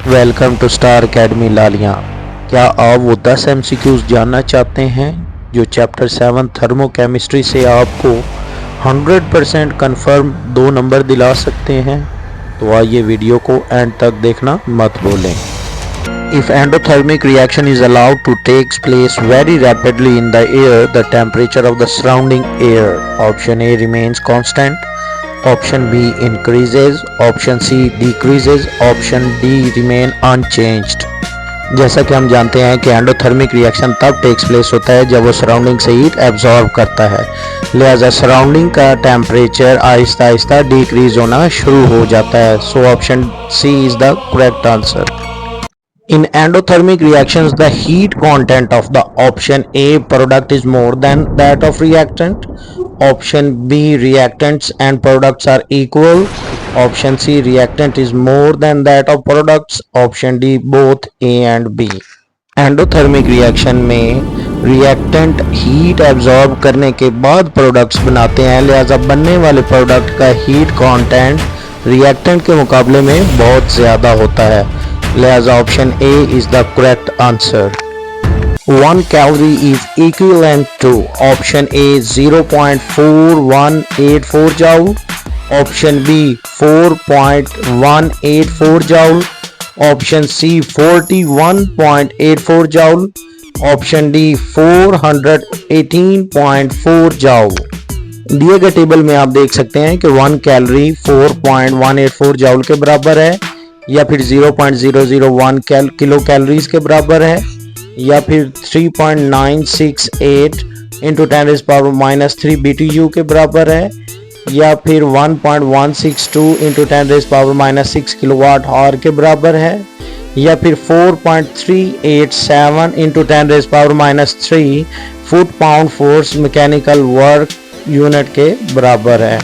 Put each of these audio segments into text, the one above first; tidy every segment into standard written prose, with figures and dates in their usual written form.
Welcome to star academy Laliyan. क्या आप वो 10 MCQs जानना चाहते हैं जो चैप्टर 7 थर्मोकेमिस्ट्री से आपको 100% कन्फर्म 2 नंबर दिला सकते हैं? तो आइए वीडियो को एंड तक देखना मत भूलें। If endothermic reaction is allowed to take place very rapidly in the air, the temperature of the surrounding air, option A remains constant, option B increases, option C decreases, option D remain unchanged। जैसा कि हम जानते हैं कि endothermic reaction तब takes place होता है जब वो सराउंडिंग से हीट एब्जॉर्ब करता है, लिहाजा सराउंडिंग का टेम्परेचर आहिस्ता आहिस्ता डिक्रीज होना शुरू हो जाता है। So option C is the correct answer. In endothermic reactions, the heat content of the option A product is more than that of reactant. Option B reactants and products are equal. Option C reactant is more than that of products. Option D both A and B. Endothermic reaction में reactant heat absorb करने के बाद products बनाते हैं, लिहाजा बनने वाले product का हीट कंटेंट रिएक्टेंट के मुकाबले में बहुत ज़्यादा होता है, लिहाजा option A is the correct answer. 1 calorie is equivalent to option A 0.4184 joule, option B 4.184 joule, option C 41.84 joule, option D 418.4 joule। दिए गए टेबल में आप देख सकते हैं कि 1 कैलोरी 4.184 जूल के बराबर है, या फिर 0.001 किलो कैलोरीज के बराबर है, या फिर 3.968 इंटू 10⁻³ BTU के बराबर है, या फिर 1.162 इंटू 10⁻6 किलोवाट आवर के बराबर है, या फिर 4.387 into 10⁻³ foot pound force mechanical work unit के बराबर है।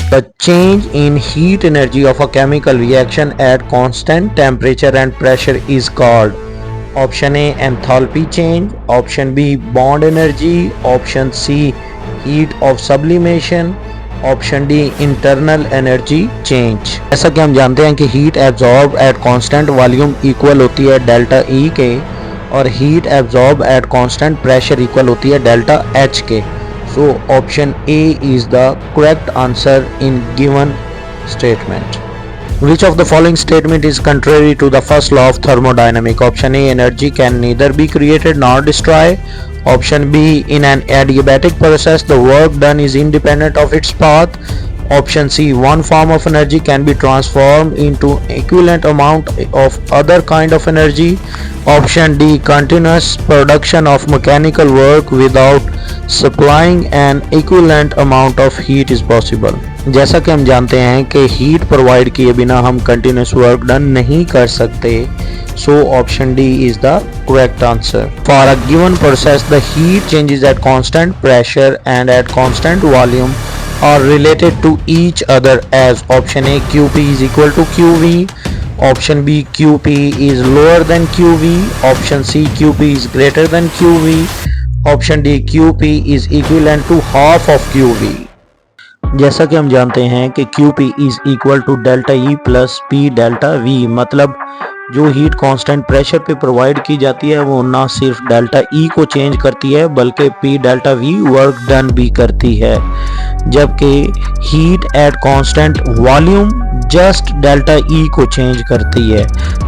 The change in heat energy of a chemical reaction at constant temperature and pressure is called option A enthalpy change, option B bond energy, option C heat of sublimation, option D internal energy change। जैसा कि हम जानते हैं कि heat absorb eight constant volume equal होती है delta E के, और heat absorb at constant pressure equal होती है डेल्टा H के। So option A is the correct answer in given statement. Which of the following statement is contrary to the first law of thermodynamics? Option A energy can neither be created nor destroyed. Option B in an adiabatic process the work done is independent of its path. Option C one form of energy can be transformed into equivalent amount of other kind of energy. Option D continuous production of mechanical work without supplying an equivalent amount of heat is possible। जैसा कि हम जानते हैं कि heat provide किए बिना हम continuous work done नहीं कर सकते, so option D is the correct answer. For a given process the heat changes at constant pressure and eight constant volume are related to each other as option A QP is equal to QV, option B QP is lower than QV, option C QP is greater than QV, option D QP is equivalent to half of QV। जैसा कि हम जानते हैं कि QP is equal to delta E plus P delta V, मतलब जो heat constant pressure पे provide की जाती है वो ना सिर्फ डेल्टा E को चेंज करती है बल्कि P delta V work done भी करती है, जबकि heat at constant volume just delta E को चेंज करती है,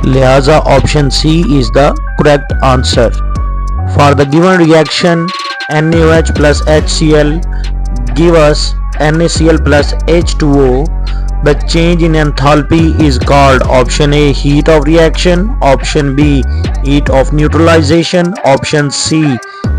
लिहाजा option C is the correct answer. For the given reaction NaOH plus HCl give us NaCl plus H2O, the change in enthalpy is called option A heat of reaction, option B heat of neutralization, option C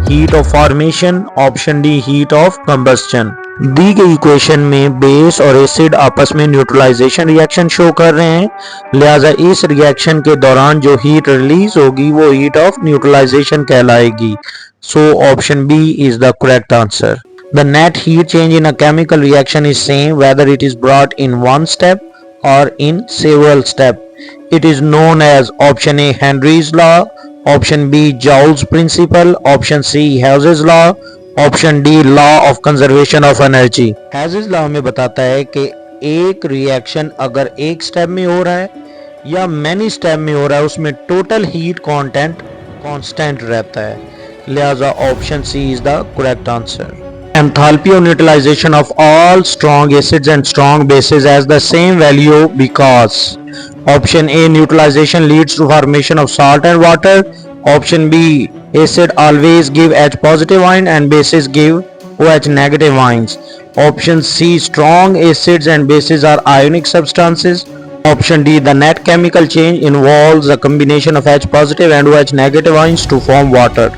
heat of formation, option D heat of combustion। दी गई equation में base और acid आपस में neutralisation reaction show कर रहे हैं, लिहाजा इस रिएक्शन के दौरान जो हीट रिलीज होगी वो हीट ऑफ न्यूट्रलाइजेशन कहलाएगी। So option B is the correct answer. The net heat change in a chemical reaction is same whether it is brought in one step or in several steps. It is known as option A Henry's law, option B Joule's principle, option C House's law, option D law of conservation of energy। House's law हमें बताता है कि एक reaction अगर एक step में हो रहा है या मैनी स्टेप में हो रहा है उसमें टोटल हीट कंटेंट कांस्टेंट रहता है, लिहाजा option C is the correct answer. Enthalpy of neutralization of all strong acids and strong bases has the same value because option A neutralization leads to formation of salt and water, option B acid always give H positive ion and bases give OH negative ions, option C strong acids and bases are ionic substances, option D the net chemical change involves a combination of H positive and OH negative ions to form water।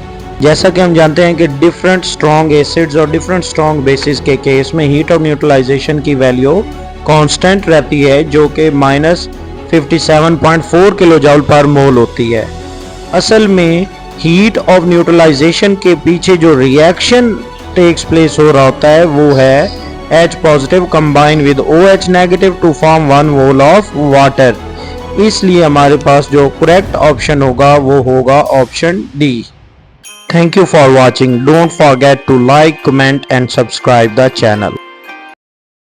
जैसा कि हम जानते हैं कि different strong acids और different strong bases के case में heat of neutralisation की वैल्यू कांस्टेंट रहती है, जो कि -57.4 किलो जूल पर मोल होती है। असल में हीट ऑफ न्यूट्रलाइजेशन के पीछे जो रिएक्शन टेक्स प्लेस हो रहा होता है वो है H positive combine with OH negative to form 1 mole of water. इसलिए हमारे पास जो करेक्ट ऑप्शन होगा वो होगा option D. Thank you for watching. Don't forget to like, comment and subscribe the channel.